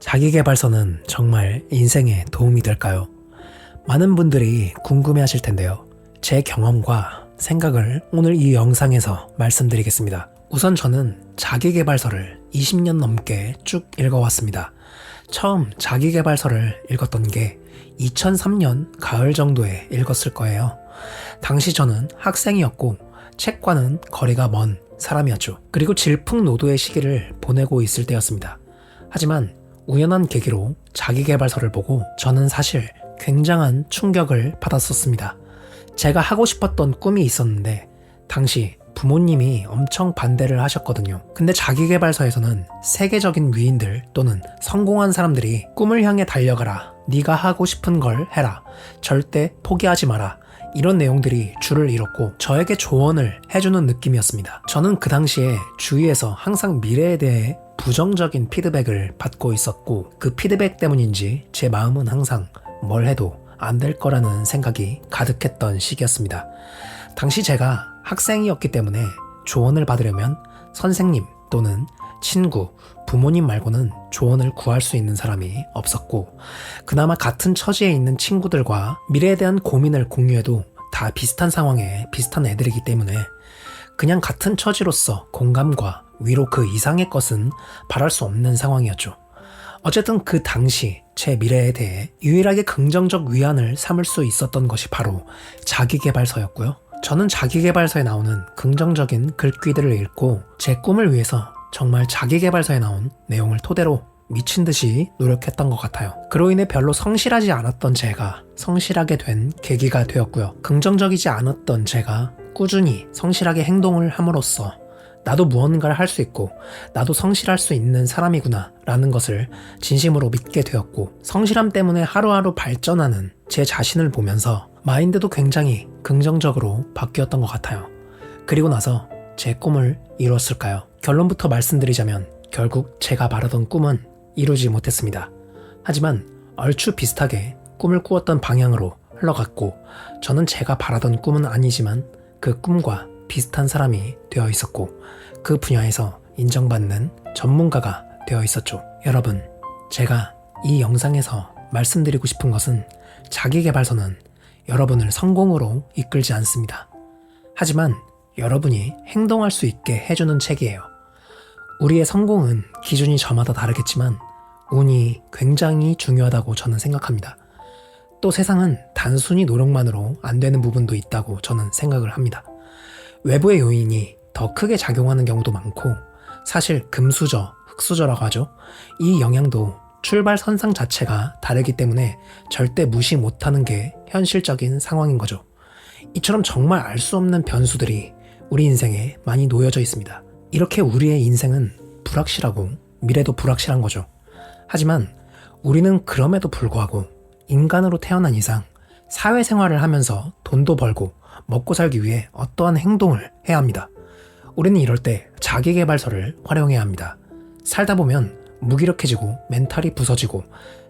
자기계발서는 정말 인생에 도움이 될까요? 많은 분들이 궁금해 하실 텐데요. 제 경험과 생각을 오늘 이 영상에서 말씀드리겠습니다. 우선 저는 자기계발서를 20년 넘게 쭉 읽어왔습니다. 처음 자기계발서를 읽었던 게 2003년 가을 정도에 읽었을 거예요. 당시 저는 학생이었고 책과는 거리가 먼 사람이었죠. 그리고 질풍노도의 시기를 보내고 있을 때였습니다. 하지만 우연한 계기로 자기계발서를 보고 저는 사실 굉장한 충격을 받았었습니다. 제가 하고 싶었던 꿈이 있었는데 당시 부모님이 엄청 반대를 하셨거든요. 근데 자기계발서에서는 세계적인 위인들 또는 성공한 사람들이 꿈을 향해 달려가라, 네가 하고 싶은 걸 해라, 절대 포기하지 마라, 이런 내용들이 줄을 이뤘고 저에게 조언을 해주는 느낌이었습니다. 저는 그 당시에 주위에서 항상 미래에 대해 부정적인 피드백을 받고 있었고 그 피드백 때문인지 제 마음은 항상 뭘 해도 안 될 거라는 생각이 가득했던 시기였습니다. 당시 제가 학생이었기 때문에 조언을 받으려면 선생님 또는 친구, 부모님 말고는 조언을 구할 수 있는 사람이 없었고 그나마 같은 처지에 있는 친구들과 미래에 대한 고민을 공유해도 다 비슷한 상황에 비슷한 애들이기 때문에 그냥 같은 처지로서 공감과 위로 그 이상의 것은 바랄 수 없는 상황이었죠. 어쨌든 그 당시 제 미래에 대해 유일하게 긍정적 위안을 삼을 수 있었던 것이 바로 자기계발서였고요. 저는 자기계발서에 나오는 긍정적인 글귀들을 읽고 제 꿈을 위해서 정말 자기계발서에 나온 내용을 토대로 미친 듯이 노력했던 것 같아요. 그로 인해 별로 성실하지 않았던 제가 성실하게 된 계기가 되었고요. 긍정적이지 않았던 제가 꾸준히 성실하게 행동을 함으로써 나도 무언가를 할 수 있고 나도 성실할 수 있는 사람이구나 라는 것을 진심으로 믿게 되었고 성실함 때문에 하루하루 발전하는 제 자신을 보면서 마인드도 굉장히 긍정적으로 바뀌었던 것 같아요. 그리고 나서 제 꿈을 이뤘을까요? 결론부터 말씀드리자면 결국 제가 바라던 꿈은 이루지 못했습니다. 하지만 얼추 비슷하게 꿈을 꾸었던 방향으로 흘러갔고 저는 제가 바라던 꿈은 아니지만 그 꿈과 비슷한 사람이 되어 있었고 그 분야에서 인정받는 전문가가 되어 있었죠. 여러분, 제가 이 영상에서 말씀드리고 싶은 것은 자기계발서는 여러분을 성공으로 이끌지 않습니다. 하지만 여러분이 행동할 수 있게 해주는 책이에요. 우리의 성공은 기준이 저마다 다르겠지만 운이 굉장히 중요하다고 저는 생각합니다. 또 세상은 단순히 노력만으로 안 되는 부분도 있다고 저는 생각을 합니다. 외부의 요인이 더 크게 작용하는 경우도 많고 사실 금수저, 흑수저라고 하죠. 이 영향도 출발선상 자체가 다르기 때문에 절대 무시 못하는 게 현실적인 상황인 거죠. 이처럼 정말 알 수 없는 변수들이 우리 인생에 많이 놓여져 있습니다. 이렇게 우리의 인생은 불확실하고 미래도 불확실한 거죠. 하지만 우리는 그럼에도 불구하고 인간으로 태어난 이상 사회생활을 하면서 돈도 벌고 먹고 살기 위해 어떠한 행동을 해야 합니다. 우리는 이럴 때 자기계발서를 활용해야 합니다. 살다 보면 무기력해지고 멘탈이 부서지고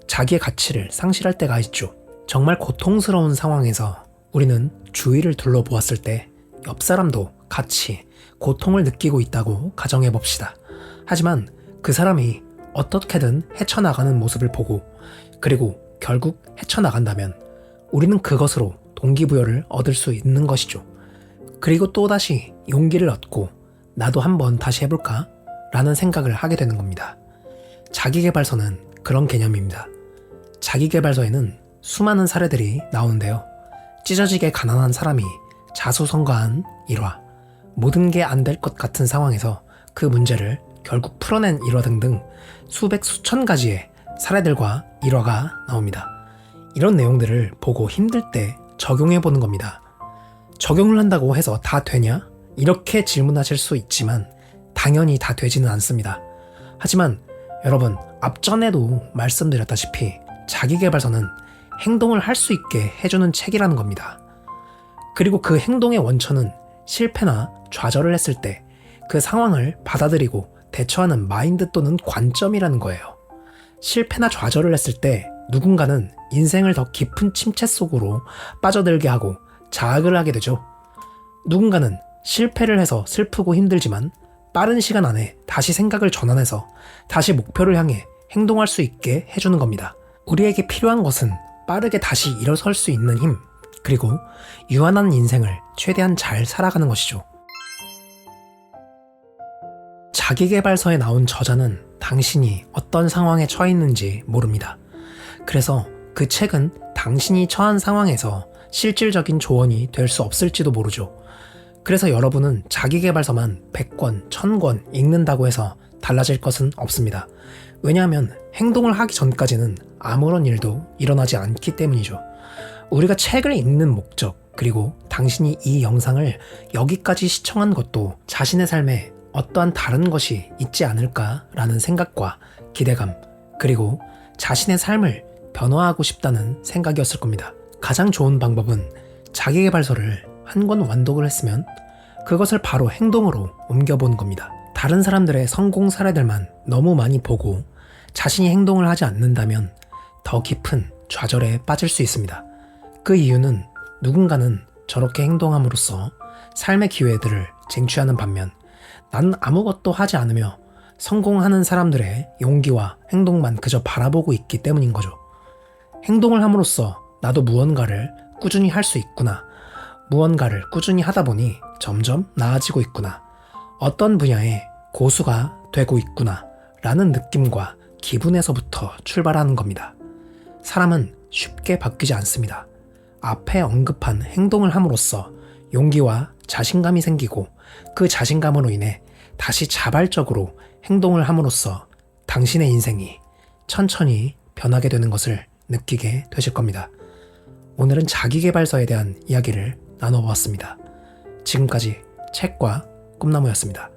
자기의 가치를 상실할 때가 있죠. 정말 고통스러운 상황에서 우리는 주위를 둘러보았을 때 옆 사람도 같이 고통을 느끼고 있다고 가정해봅시다. 하지만 그 사람이 어떻게든 헤쳐나가는 모습을 보고 그리고 결국 헤쳐나간다면 우리는 그것으로 동기부여를 얻을 수 있는 것이죠. 그리고 또다시 용기를 얻고 나도 한번 다시 해볼까? 라는 생각을 하게 되는 겁니다. 자기계발서는 그런 개념입니다. 자기계발서에는 수많은 사례들이 나오는데요. 찢어지게 가난한 사람이 자수성가한 일화, 모든 게 안 될 것 같은 상황에서 그 문제를 결국 풀어낸 일화 등등 수백 수천 가지의 사례들과 일화가 나옵니다. 이런 내용들을 보고 힘들 때 적용해보는 겁니다. 적용을 한다고 해서 다 되냐? 이렇게 질문하실 수 있지만 당연히 다 되지는 않습니다. 하지만 여러분, 앞전에도 말씀드렸다시피 자기계발서는 행동을 할 수 있게 해주는 책이라는 겁니다. 그리고 그 행동의 원천은 실패나 좌절을 했을 때 그 상황을 받아들이고 대처하는 마인드 또는 관점이라는 거예요. 실패나 좌절을 했을 때 누군가는 인생을 더 깊은 침체 속으로 빠져들게 하고 자학을 하게 되죠. 누군가는 실패를 해서 슬프고 힘들지만 빠른 시간 안에 다시 생각을 전환해서 다시 목표를 향해 행동할 수 있게 해주는 겁니다. 우리에게 필요한 것은 빠르게 다시 일어설 수 있는 힘, 그리고 유한한 인생을 최대한 잘 살아가는 것이죠. 자기계발서에 나온 저자는 당신이 어떤 상황에 처해 있는지 모릅니다. 그래서 그 책은 당신이 처한 상황에서 실질적인 조언이 될 수 없을지도 모르죠. 그래서 여러분은 자기계발서만 100권, 1000권 읽는다고 해서 달라질 것은 없습니다. 왜냐하면 행동을 하기 전까지는 아무런 일도 일어나지 않기 때문이죠. 우리가 책을 읽는 목적, 그리고 당신이 이 영상을 여기까지 시청한 것도 자신의 삶에 어떠한 다른 것이 있지 않을까라는 생각과 기대감, 그리고 자신의 삶을 변화하고 싶다는 생각이었을 겁니다. 가장 좋은 방법은 자기계발서를 한 권 완독을 했으면 그것을 바로 행동으로 옮겨보는 겁니다. 다른 사람들의 성공 사례들만 너무 많이 보고 자신이 행동을 하지 않는다면 더 깊은 좌절에 빠질 수 있습니다. 그 이유는 누군가는 저렇게 행동함으로써 삶의 기회들을 쟁취하는 반면 난 아무것도 하지 않으며 성공하는 사람들의 용기와 행동만 그저 바라보고 있기 때문인 거죠. 행동을 함으로써 나도 무언가를 꾸준히 할 수 있구나. 무언가를 꾸준히 하다 보니 점점 나아지고 있구나. 어떤 분야에 고수가 되고 있구나. 라는 느낌과 기분에서부터 출발하는 겁니다. 사람은 쉽게 바뀌지 않습니다. 앞에 언급한 행동을 함으로써 용기와 자신감이 생기고 그 자신감으로 인해 다시 자발적으로 행동을 함으로써 당신의 인생이 천천히 변하게 되는 것을 느끼게 되실 겁니다. 오늘은 자기계발서에 대한 이야기를 나눠보았습니다. 지금까지 책과 꿈나무였습니다.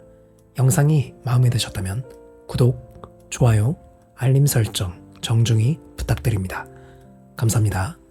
영상이 마음에 드셨다면 구독, 좋아요, 알림 설정 정중히 부탁드립니다. 감사합니다.